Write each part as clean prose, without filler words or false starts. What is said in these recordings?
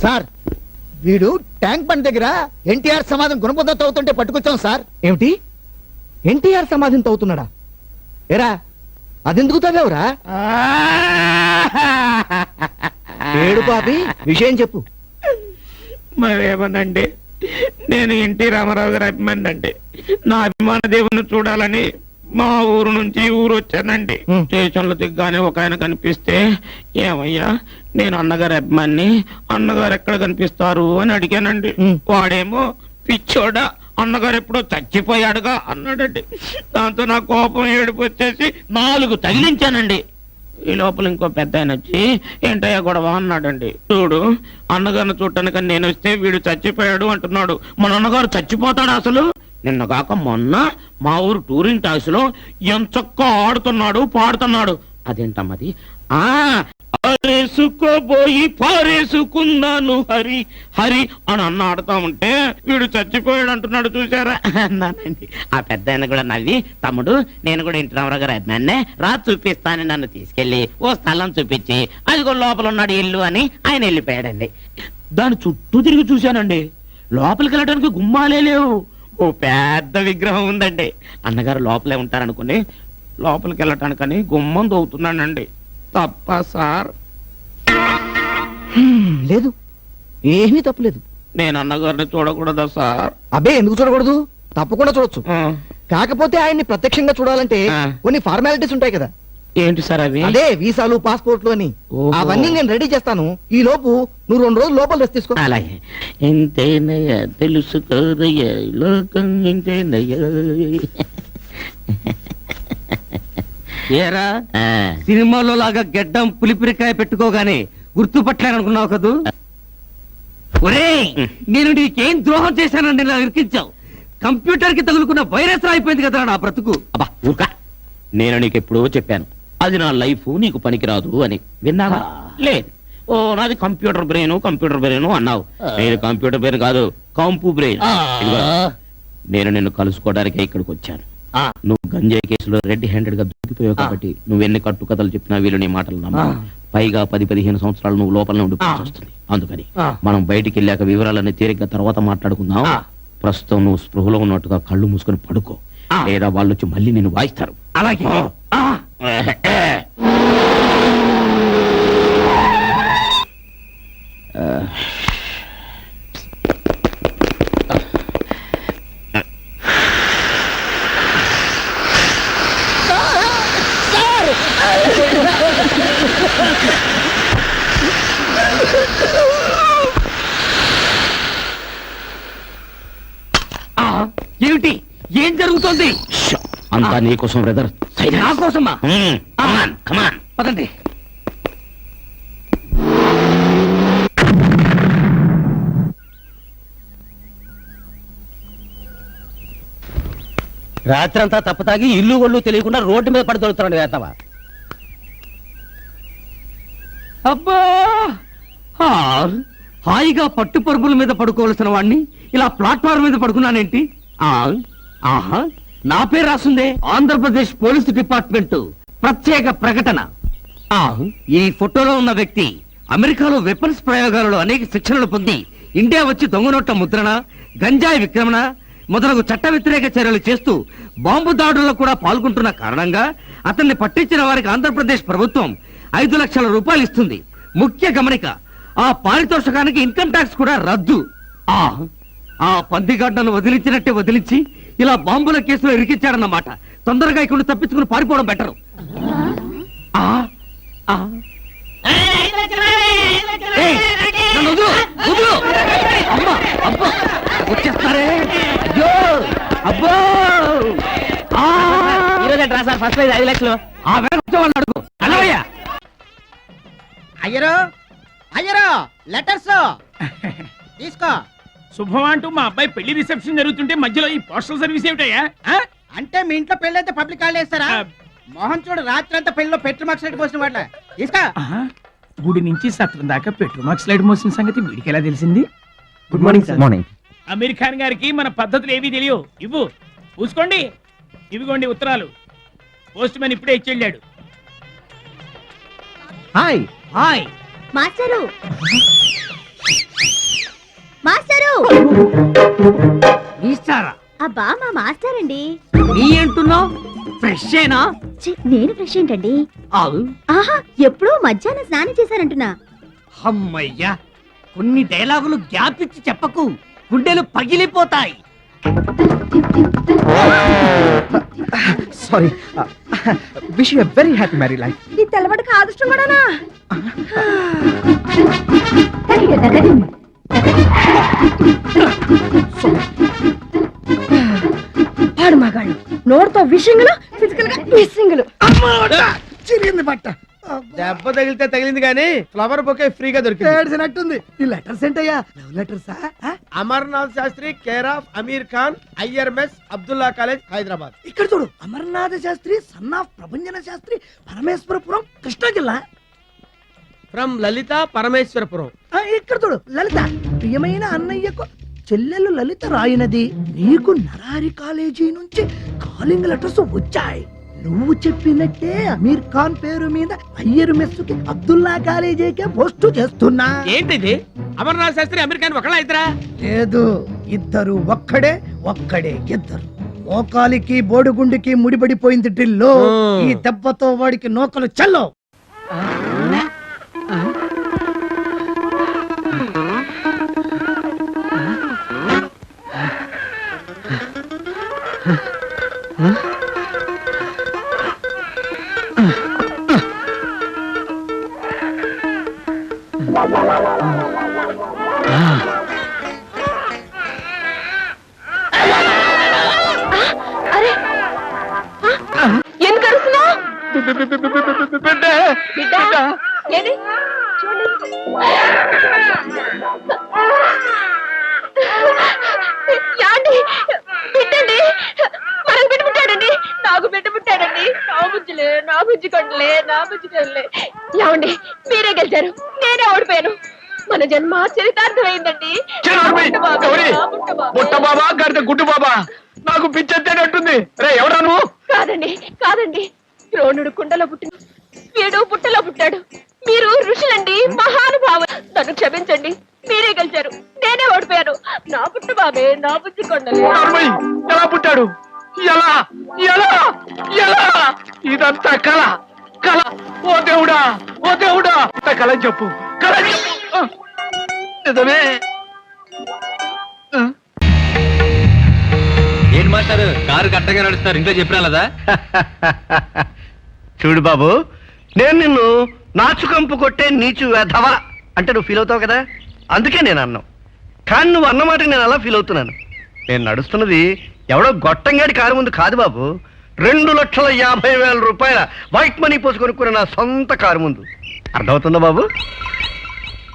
Sir వీడు tank bund దగ్గర ఎన్టీఆర్ సమాధిని గుణపద్ధతి అవుతుంటే పట్టుకొచ్చాం సార్. ఏమిటి ఎన్టీఆర్ సమాధిని తవ్వుతున్నాడా? ఏరా అదెందుకు తవ్వావురా? ఏడు పాపి విషయం చెప్పు. మరేమనండి, నేను ఎన్టీ రామారావు గారి అభిమాని అండి. నా అభిమాన దేవుని చూడాలని మా ఊరు నుంచి ఊరు వచ్చానండి. స్టేషన్లో దిగ్గానే ఒక ఆయన కనిపిస్తే, ఏమయ్యా నేను అన్నగారి అభిమాని, అన్నగారు ఎక్కడ కనిపిస్తారు అని అడిగానండి. వాడేమో పిచ్చోడా అన్నగారు ఎప్పుడో చచ్చిపోయాడుగా అన్నాడండి. దాంతో నా కోపం ఏడుపు వచ్చేసి 4 తగిలించానండి. ఈ లోపల ఇంకో పెద్ద ఆయన వచ్చి ఏంటయ్యా గొడవ అన్నాడండి. చూడు, అన్నగారిని చూడటానికి నేను వస్తే వీడు చచ్చిపోయాడు అంటున్నాడు. మన అన్నగారు చచ్చిపోతాడు అసలు? నిన్నగాక మొన్న మా ఊరు టూరింగ్ టాక్స్ లో ఎంచక్కా ఆడుతున్నాడు, పాడుతున్నాడు. అదేంటమ్మది? ఆరేసుకోబోయి పారేసుకున్నాను హరి హరి అని అన్న ఆడుతా ఉంటే వీడు చచ్చిపోయాడు అంటున్నాడు. చూసారా అన్నానండి. ఆ పెద్ద ఆయన కూడా నవ్వి, తమ్ముడు నేను కూడా ఎన్టీ రామారావు గారు అభిమాన్నే, రా చూపిస్తానని నన్ను తీసుకెళ్లి ఓ స్థలం చూపించి అదిగో లోపల ఉన్నాడు ఇల్లు అని ఆయన వెళ్ళిపోయాడండి. దాని చుట్టూ తిరిగి చూశానండి. లోపలికి వెళ్ళడానికి గుమ్మాలే లేవు. ఓ పెద్ద విగ్రహం ఉందండి. అన్నగారు లోపలే ఉంటారనుకుని లోపలికి వెళ్ళటానికని గుమ్మం దోవుతున్నానండి. తప్ప సార్? లేదు, ఏమీ తప్పలేదు. నేను అన్నగారిని చూడకూడదా సార్? అబ్బే ఎందుకు చూడకూడదు? తప్పకుండా చూడొచ్చు. కాకపోతే ఆయన్ని ప్రత్యక్షంగా చూడాలంటే కొన్ని ఫార్మాలిటీస్ ఉంటాయి కదా. ఏంటి సార్ అవి? అదే వీసాలు, పాస్పోర్ట్లు అని. అవన్నీ నేను రెడీ చేస్తాను. ఈ లోపు నువ్వు 2 రోజులు లోపల రెస్ట్ తీసుకో. అలాగే. ఎంతేనయ్యా తెలుసుకోదయ్యా లోకం ఎంతేనయ్యా. ఏరా సినిమాలో లాగా గెడ్డం పులిపిరికాయ పెట్టుకోగానే గుర్తుపట్టలేనుకున్నావు కదూ? ఒరేయ్, నేను నీకేం ద్రోహం చేశానని ఇలా ఇరికించావు. కంప్యూటర్ కి తగులుకున్న వైరస్ అయిపోయింది కదా నా బ్రతుకు. అబ్బా ఊరుకా, నేను నీకు ఎప్పుడో చెప్పాను అది నా లైఫ్ నీకు పనికిరాదు అని. విన్నావా? లేదు. ఓ నాది కంప్యూటర్ బ్రెయిన్ అన్నావు. నేను కంప్యూటర్ బ్రెయిన్ కాదు, కంపు బ్రెయిన్. నేను నిన్ను కలుసుకోవడానికే ఇక్కడికి వచ్చాను. నువ్వు గంజాయి కేసులో రెడ్ హ్యాండెడ్ గా దొరికిపోయావు కాబట్టి నువ్వెన్ని కట్టుకథలు చెప్పినా వీళ్ళు నీ మాటలు నమ్మ. పైగా 10-15 సంవత్సరాలు నువ్వు లోపలనే ఉండిపోవాల్సి వస్తుంది. అందుకని మనం బయటికి వెళ్ళాక వివరాలన్నీ తేలిగ్గా తర్వాత మాట్లాడుకుందాం. ప్రస్తుతం నువ్వు స్పృహలో ఉన్నట్టుగా కళ్ళు మూసుకొని పడుకో, లేదా వాళ్ళు వచ్చి మళ్ళీ నిన్ను వాయిస్తారు. అలాగే. ఏమిటి? ఏం జరుగుతోంది? అంతా నీకోసం బ్రదర్. నా కోసమా? పదండి. రాత్రంతా తప్పతాగి ఇల్లు ఒళ్ళు తెలియకుండా రోడ్డు మీద పడి దొరుకుతున్నాడు వేస్తావా? అబ్బా, హాయిగా పట్టు పరుపుల మీద పడుకోవలసిన వాడిని ఇలా ప్లాట్ఫామ్ మీద పడుకున్నానేంటి? ఆహా, నా పేరు రాసుందే. ఆంధ్రప్రదేశ్ పోలీసు డిపార్ట్మెంట్ ప్రత్యేక ప్రకటన. ఈ ఫోటోలో ఉన్న వ్యక్తి అమెరికాలో వెపన్స్ ప్రయోగాలలో అనేక శిక్షణలు పొంది ఇండియా వచ్చి దొంగనోట్ల ముద్రణ, గంజాయి విక్రమణ మొదలగు చట్ట వ్యతిరేక చర్యలు చేస్తూ బాంబు దాడుల్లో కూడా పాల్గొంటున్న కారణంగా అతన్ని పట్టించిన వారికి ఆంధ్రప్రదేశ్ ప్రభుత్వం 5 లక్షల రూపాయలు ఇస్తుంది. ముఖ్య గమనిక, ఆ పారితోషికానికి ఇన్కమ్ ట్యాక్స్ కూడా రద్దు. ఆ పందిగడ్డను వదిలించినట్టే వదిలించి ఇలా బాంబుల కేసులో ఇరికిచ్చాడన్నమాట. తొందరగా ఇక్కడ తప్పించుకుని పారిపోవడం బెటరు. వచ్చేస్తారే. అబ్బో, సార్ ఫస్ట్ 5 లక్షలు. ఆ వేళ అడుగు. అలాయ్యా అయ్యరో అయ్యరో లెటర్స్ తీసుకో. శుభం అంటూ మా అబ్బాయి పెళ్లి రిసెప్షన్ జరుగుతుంటే మధ్యలో ఈ పోస్టల్ సర్వీస్ ఏమిటయ్యా? అంటే మీ ఇంట్లో పెళ్లి అయితే పబ్లిక్ హాలిడే ఇస్తారా? మోహన్ చూడు, రాత్రి అంతా పెళ్లిలో పెట్రోల్ మార్క్స్ లైట్ పోసిన వాట్ల తీసుకో. గుడి నుంచి సత్రం దాకా పెట్రోల్ మార్క్స్ లైట్ మోసిన సంగతి వీడికి ఎలా తెలిసింది? Good morning sir. Morning. Aamir Khan గారికి మన పద్ధతులు ఏవీ తెలియవు. ఇవ్వు, చూసుకోండి. ఇవిగోండి ఉత్తరాలు. పోస్ట్ మ్యాన్ ఇప్పుడే ఇచ్చి వెళ్ళాడు. Hi hi master. మాస్టరు ఇస్తారా అబ్బా మా మాస్టర్ అండి. నీ అంటున్నావు ఫ్రెష్ అయినా ఛీ, నేను ఫ్రెష్ ఏంటండి? ఆగు. ఆహా, ఎప్పుడో మధ్యాహ్నం స్నానం చేశారంటున్నా. అమ్మయ్యా కొన్ని డైలాగులు గ్యాప్ ఇచ్చి చెప్పకు, గుండెలు పగిలిపోతాయి. Sorry. Wish you very happy marry life. ఈ తెల్లబడికి ఆదృష్టం కూడానా? పాడు మగాళ్ళు నోటితో విషింగులు, ఫిజికల్ గా మిస్సింగులు. చిరిగింది బట్ట. దెబ్బ తగిలితే తగిలింది కానీ ఫ్లవర్ బొకే ఫ్రీగా దొరికింది. ఏడ్చినట్టుంది. ఈ లెటర్స్ ఏంటయ్యా? లవ్ లెటర్సా? Amarnath Shastri care of Aamir Khan, IRMS, Abdullah college, Hyderabad. ఇక్కడ చూడు, అమర్నాథ శాస్త్రి సన్ ఆఫ్ ప్రభంజన శాస్త్రి, పరమేశ్వరపురం, కృష్ణా జిల్లా. ఫ్రమ్ లలిత, పరమేశ్వరపురం. ఇక్కడ చూడు, లలిత ప్రియమైన అన్నయ్యకు చెల్లెలు లలిత రాయినది, నీకు నరారి కాలేజీ నుంచి కాలింగ్ లెటర్స్ వచ్చాయి. నువ్వు చెప్పినట్టే అమీర్ ఖాన్ పేరు మీద అయ్యర్ మెస్సుకి అబ్దుల్లా కాలేజీకే పోస్టు చేస్తున్నా. ఏంటిది? అమర్నాథ్ శాస్త్రి అమీర్ ఖాన్ ఒకళ్ళ ఇద్దరా? లేదు, ఇద్దరు ఒక్కడే, ఒక్కడే ఇద్దరు. మోకాలికి బోడిగుండికి ముడిపడిపోయింది డ్రిల్లో. ఈ దెబ్బతో వాడికి నోకలు చల్లో. ఎందుకు అరుస్తున్నావ్? బిడ్డ, ఏది? చూడండి. యాండి, బిడ్డండి, మనకు బిడ్డ పుట్టాడండి. నాకు బిడ్డ పుట్టాడండి. నా బుజ్జిలే, నా బుజ్జి కొండలే, నా బుజ్జి కొండలే. ఏమండి, మీరే గెలిచారు, నేనే ఓడిపోయాను. మన జన్మ చరితార్థమైందండి. పుట్ట బాబా గడితే గుడ్డు బాబా, నాకు పిచ్చెత్తేటట్టుంది. రే ఎవరా నువ్వు? కాదండి, కాదండి, ద్రోణుడు కుండలో పుట్టిన వీడు పుట్టలో పుట్టాడు. మీరు ఋషులండి, మహానుభావులు. నన్ను క్షమించండి, మీరే గెలిచారు, నేనే ఓడిపోయాను. నా పుట్టు బాబే, నా బుద్ధి కొండలే. నార్మల్, ఎలా పుట్టాడు? ఎలా ఎలా ఎలా? ఇదంతా కళ, కళ. ఓ దేవుడా, ఓ దేవుడా, కళ చెప్పు, కళ చెప్పు. నిజమే. ఏంటి మాస్టారు కారు కట్టగా నడుస్తారు, ఇంట్లో చెప్పినా? చూడు బాబు, నేను నిన్ను నాచుకంపు కొట్టే నీచు వెధవా అంటే నువ్వు ఫీల్ అవుతావు కదా, అందుకే నేను అన్నావు. కానీ నువ్వు అన్నమాట నేను అలా ఫీల్ అవుతున్నాను. నేను నడుస్తున్నది ఎవడో గొట్టంగాడి కారు ముందు కాదు బాబు, 2,50,000 రూపాయల వైట్ మనీ పోసి కొనుక్కున్న నా సొంత కారు ముందు. అర్థమవుతుందా బాబు?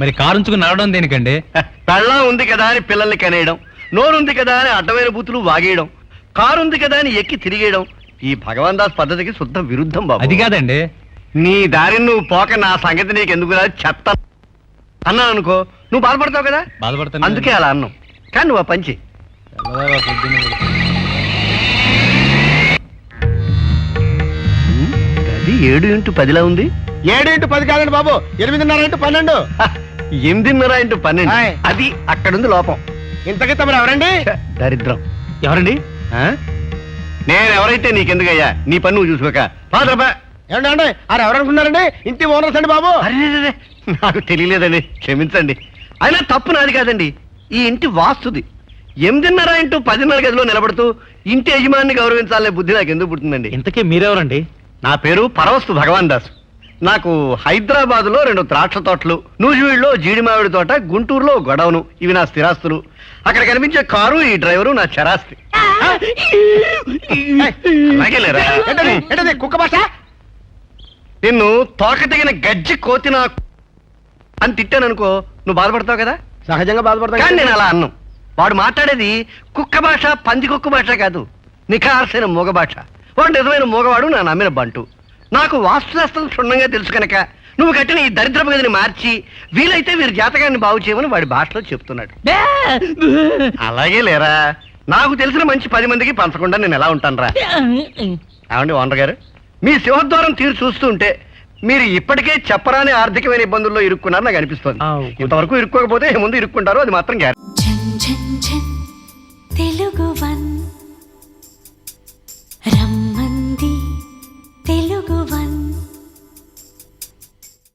మరి కారు ఉంచుకుని నడవడం దేనికండి? పెళ్ళం ఉంది కదా అని పిల్లల్ని కనేయడం, నోరుంది కదా అని అడ్డమైన బూతులు వాగేయడం, కారు ఉంది కదా అని ఎక్కి తిరిగేయడం ఈ భగవాన్ దాస్ పద్ధతికి శుద్ధ విరుద్ధం బాబు. అది కాదండి. నీ దారిని నువ్వు పోక నా సంగతి నీకు ఎందుకు చెత్త అన్నాను అనుకో, నువ్వు బాధపడతావు కదా, బాధపడతాను. అందుకే అలా అన్నావు. కానీ నువ్వు ఆ పంచి అది 7x10 ఉంది. 7x10 కాదండి బాబు, 8:30x12. 8:30x12. ఆయ్. అది అక్కడుంది లోపం. ఇంతకీ తమరు ఎవరండి? దరిద్రం. ఎవరండి? ఆ? నేను ఎవరైతే నీకెందుకయ్యా, నీ పని నువ్వు చూసుకోక. పాదరబ్బా. ఏమండి ఏమండి, ఆరు ఎవరనుకున్నారండి? ఇంటి ఓనర్స్ అండి బాబు. అరే, నాకు తెలియలేదండి, క్షమించండి. అయినా తప్పు నాది కాదండి, ఈ ఇంటి వాస్తుది. 8:30x10 గదిలో నిలబడుతూ ఇంటి యజమాని గౌరవించాలనే బుద్ధి నాకు ఎందుకు పుట్టిందండి? ఇంతకీ మీరెవరండి? నా పేరు పరవస్తు భగవాన్ దాస్. నాకు హైదరాబాద్ లో 2 ద్రాక్ష తోటలు, నూజివీడులో జీడి మామిడి తోట, గుంటూరులో గొడవను, ఇవి నా స్థిరాస్తులు. అక్కడ కనిపించే కారు, ఈ డ్రైవరు నా చరాస్తి. అలాగే లేరా? ఏంటది కుక్క భాష? నిన్ను తోక తెగిన గజ్జి కోతి నా అని తిట్టాననుకో, నువ్వు బాధపడతావు కదా. సహజంగా కానీ బాధపడతాను. నేను అలా అన్నాను. వాడు మాట్లాడేది కుక్క భాష, పంది కుక్క భాష కాదు, నిఖార్సైన మూగ భాష. వాడు నిజమైన మూగవాడు, నా నమ్మిన బంటు. నాకు వాస్తుశాస్త్రం క్షుణ్ణంగా తెలుసు కనుక నువ్వు కట్టిన ఈ దరిద్రపు గదిని మార్చి వీలైతే వీరి జాతకాన్ని బాగు చేయమని వాడి భాషలో చెప్తున్నాడు. అలాగే లేరా? నాకు తెలిసిన మంచి 10 మందికి పంచకుండా నేను ఎలా ఉంటాను రా? ఏమండి ఓనర్ గారు, మీ సింహద్వారం తీరు చూస్తూ ఉంటే మీరు ఇప్పటికే చెప్పరాని ఆర్థికమైన ఇబ్బందుల్లో ఇరుక్కున్నారు నాకు అనిపిస్తుంది. ఇంతవరకు ఇరుక్కోకపోతే ముందు ఇరుక్కుంటారు, అది మాత్రం గ్యారెంటీ. ఝన్ ఝన్ ఝన్ తెలుగు వన్